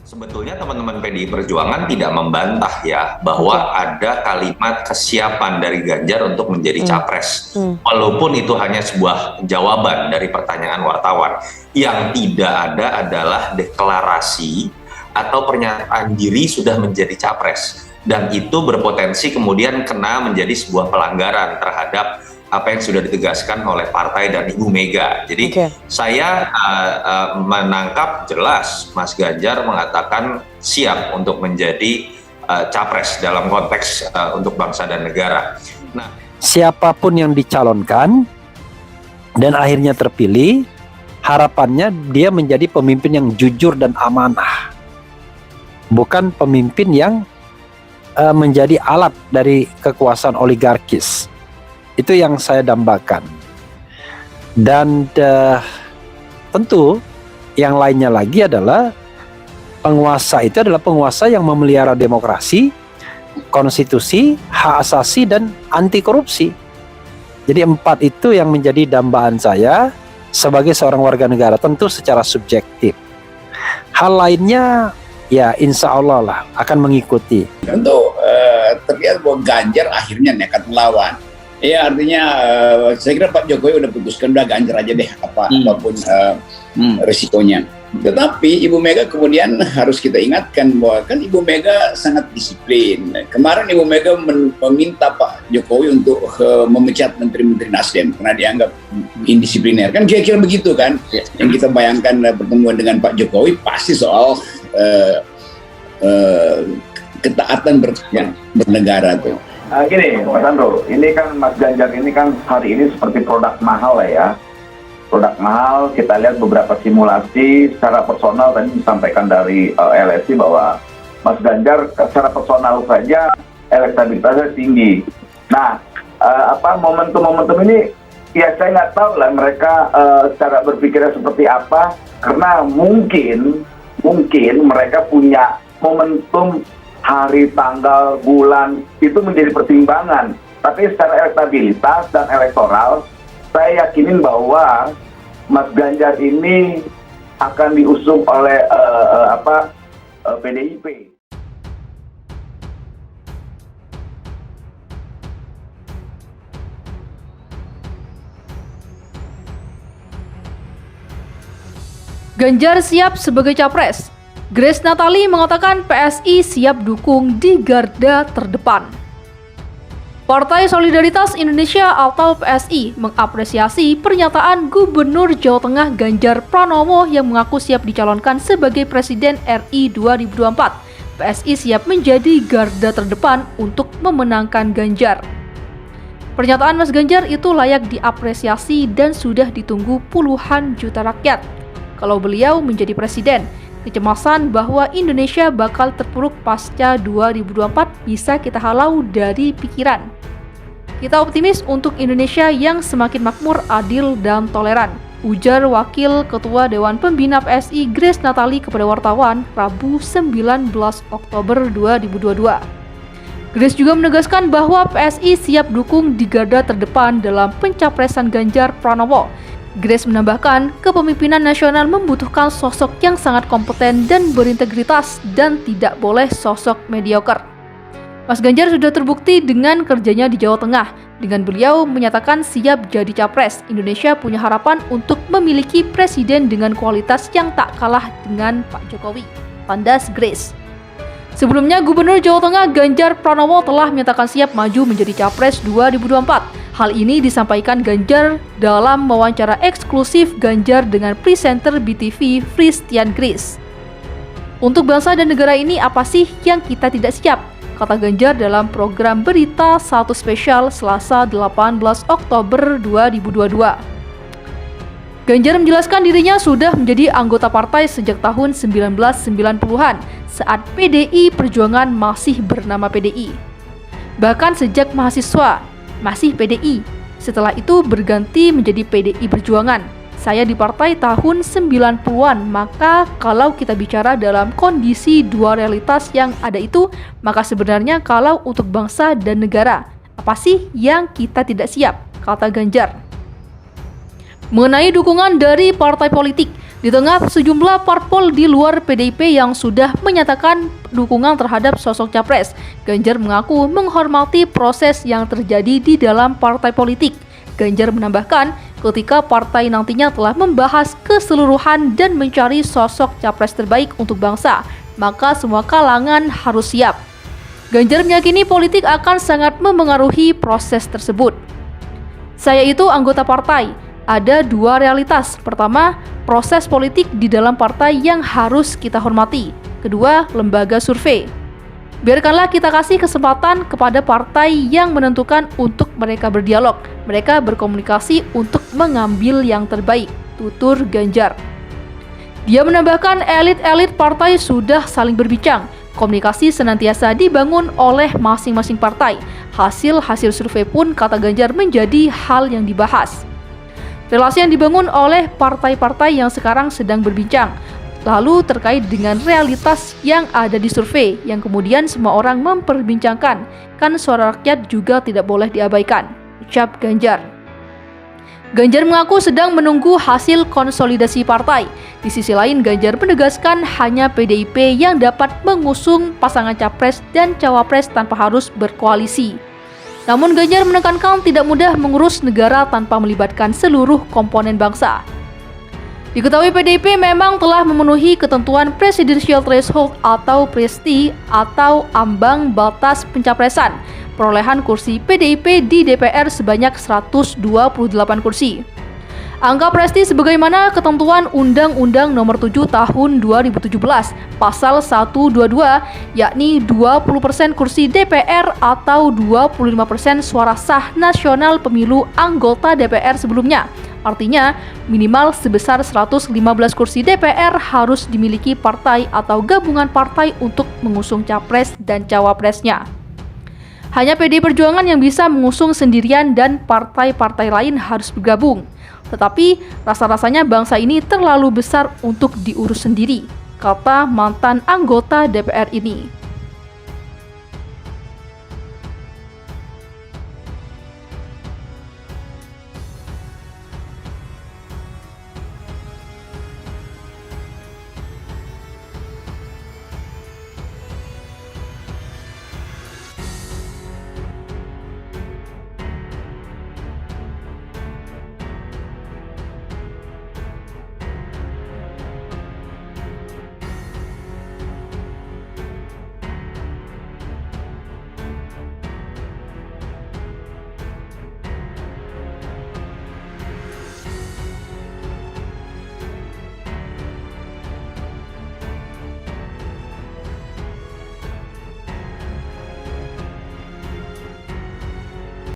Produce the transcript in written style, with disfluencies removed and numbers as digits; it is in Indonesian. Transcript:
Sebetulnya teman-teman PDI Perjuangan tidak membantah ya bahwa ada kalimat kesiapan dari Ganjar untuk menjadi capres. Walaupun itu hanya sebuah jawaban dari pertanyaan wartawan. Yang tidak ada adalah deklarasi atau pernyataan diri sudah menjadi capres. Dan itu berpotensi kemudian kena menjadi sebuah pelanggaran terhadap apa yang sudah ditegaskan oleh partai dan Ibu Mega. Jadi saya menangkap jelas Mas Ganjar mengatakan siap untuk menjadi capres dalam konteks untuk bangsa dan negara. Nah, siapapun yang dicalonkan dan akhirnya terpilih, harapannya dia menjadi pemimpin yang jujur dan amanah. Bukan pemimpin yang menjadi alat dari kekuasaan oligarkis. Itu yang saya dambakan. Dan tentu yang lainnya lagi adalah penguasa itu adalah penguasa yang memelihara demokrasi, konstitusi, hak asasi, dan anti korupsi. Jadi 4 itu yang menjadi dambaan saya sebagai seorang warga negara, tentu secara subjektif. Hal lainnya ya insya Allah lah akan mengikuti. Tentu terlihat bahwa Ganjar akhirnya nekat melawan. Ya artinya saya kira Pak Jokowi udah putuskan udah Ganjar aja deh apapun resikonya. Tetapi Ibu Mega kemudian harus kita ingatkan bahwa kan Ibu Mega sangat disiplin. Kemarin Ibu Mega meminta Pak Jokowi untuk memecat menteri-menteri Nasdem karena dianggap indisipliner. Kan kira-kira begitu kan? Yang kita bayangkan pertemuan dengan Pak Jokowi pasti soal ketaatan bernegara tuh. Gini Mas Andro, ini kan Mas Ganjar ini kan hari ini seperti produk mahal lah ya. Produk mahal, kita lihat beberapa simulasi secara personal tadi disampaikan dari LSI bahwa Mas Ganjar secara personal saja elektabilitasnya tinggi. Nah, momentum-momentum ini ya saya nggak tahu lah mereka cara berpikirnya seperti apa, karena mungkin mereka punya momentum hari, tanggal, bulan itu menjadi pertimbangan. Tapi secara elektabilitas dan elektoral, saya yakinin bahwa Mas Ganjar ini akan diusung oleh PDIP. Ganjar siap sebagai capres. Grace Natali mengatakan PSI siap dukung di garda terdepan. Partai Solidaritas Indonesia atau PSI mengapresiasi pernyataan Gubernur Jawa Tengah Ganjar Pranowo yang mengaku siap dicalonkan sebagai Presiden RI 2024. PSI siap menjadi garda terdepan untuk memenangkan Ganjar. Pernyataan Mas Ganjar itu layak diapresiasi dan sudah ditunggu puluhan juta rakyat. Kalau beliau menjadi presiden, kecemasan bahwa Indonesia bakal terpuruk pasca 2024 bisa kita halau dari pikiran. Kita optimis untuk Indonesia yang semakin makmur, adil, dan toleran, ujar Wakil Ketua Dewan Pembina PSI Grace Natali kepada wartawan Rabu 19 Oktober 2022. Grace juga menegaskan bahwa PSI siap dukung di garda terdepan dalam pencapresan Ganjar Pranowo. Grace menambahkan, kepemimpinan nasional membutuhkan sosok yang sangat kompeten dan berintegritas dan tidak boleh sosok mediocre. Mas Ganjar sudah terbukti dengan kerjanya di Jawa Tengah. Dengan beliau menyatakan siap jadi capres, Indonesia punya harapan untuk memiliki presiden dengan kualitas yang tak kalah dengan Pak Jokowi. Tandas Grace. Sebelumnya, Gubernur Jawa Tengah Ganjar Pranowo telah menyatakan siap maju menjadi capres 2024. Hal ini disampaikan Ganjar dalam wawancara eksklusif Ganjar dengan presenter BTV Christian Grace. Untuk bangsa dan negara ini apa sih yang kita tidak siap? Kata Ganjar dalam program Berita 1 Spesial Selasa 18 Oktober 2022. Ganjar menjelaskan dirinya sudah menjadi anggota partai sejak tahun 1990-an saat PDI Perjuangan masih bernama PDI. Bahkan sejak mahasiswa masih PDI. Setelah itu berganti menjadi PDI Perjuangan. Saya di partai tahun 90-an, maka kalau kita bicara dalam kondisi dua realitas yang ada itu, maka sebenarnya kalau untuk bangsa dan negara, apa sih yang kita tidak siap? Kata Ganjar. Mengenai dukungan dari partai politik, Di tengah sejumlah parpol di luar PDIP yang sudah menyatakan dukungan terhadap sosok capres, Ganjar mengaku menghormati proses yang terjadi di dalam partai politik. Ganjar menambahkan, ketika partai nantinya telah membahas keseluruhan dan mencari sosok capres terbaik untuk bangsa, maka semua kalangan harus siap. Ganjar meyakini politik akan sangat memengaruhi proses tersebut. Saya itu anggota partai. Ada dua realitas. Pertama, proses politik di dalam partai yang harus kita hormati. Kedua, lembaga survei. Biarkanlah kita kasih kesempatan kepada partai yang menentukan untuk mereka berdialog. Mereka berkomunikasi untuk mengambil yang terbaik, tutur Ganjar. Dia menambahkan elit-elit partai sudah saling berbincang. Komunikasi senantiasa dibangun oleh masing-masing partai. Hasil-hasil survei pun, kata Ganjar, menjadi hal yang dibahas. Relasi yang dibangun oleh partai-partai yang sekarang sedang berbincang, lalu terkait dengan realitas yang ada di survei yang kemudian semua orang memperbincangkan, kan suara rakyat juga tidak boleh diabaikan, ucap Ganjar. Ganjar mengaku sedang menunggu hasil konsolidasi partai. Di sisi lain, Ganjar menegaskan hanya PDIP yang dapat mengusung pasangan capres dan cawapres tanpa harus berkoalisi. Namun Ganjar menekankan tidak mudah mengurus negara tanpa melibatkan seluruh komponen bangsa. Diketahui PDIP memang telah memenuhi ketentuan Presidential Threshold atau PRESTI atau ambang batas pencapresan. Perolehan kursi PDIP di DPR sebanyak 128 kursi. Angka PRESTI sebagaimana ketentuan Undang-Undang Nomor 7 Tahun 2017 Pasal 122, yakni 20% kursi DPR atau 25% suara sah nasional pemilu anggota DPR sebelumnya. Artinya, minimal sebesar 115 kursi DPR harus dimiliki partai atau gabungan partai untuk mengusung capres dan cawapresnya. Hanya PDI Perjuangan yang bisa mengusung sendirian dan partai-partai lain harus bergabung. Tetapi rasa-rasanya bangsa ini terlalu besar untuk diurus sendiri, kata mantan anggota DPR ini.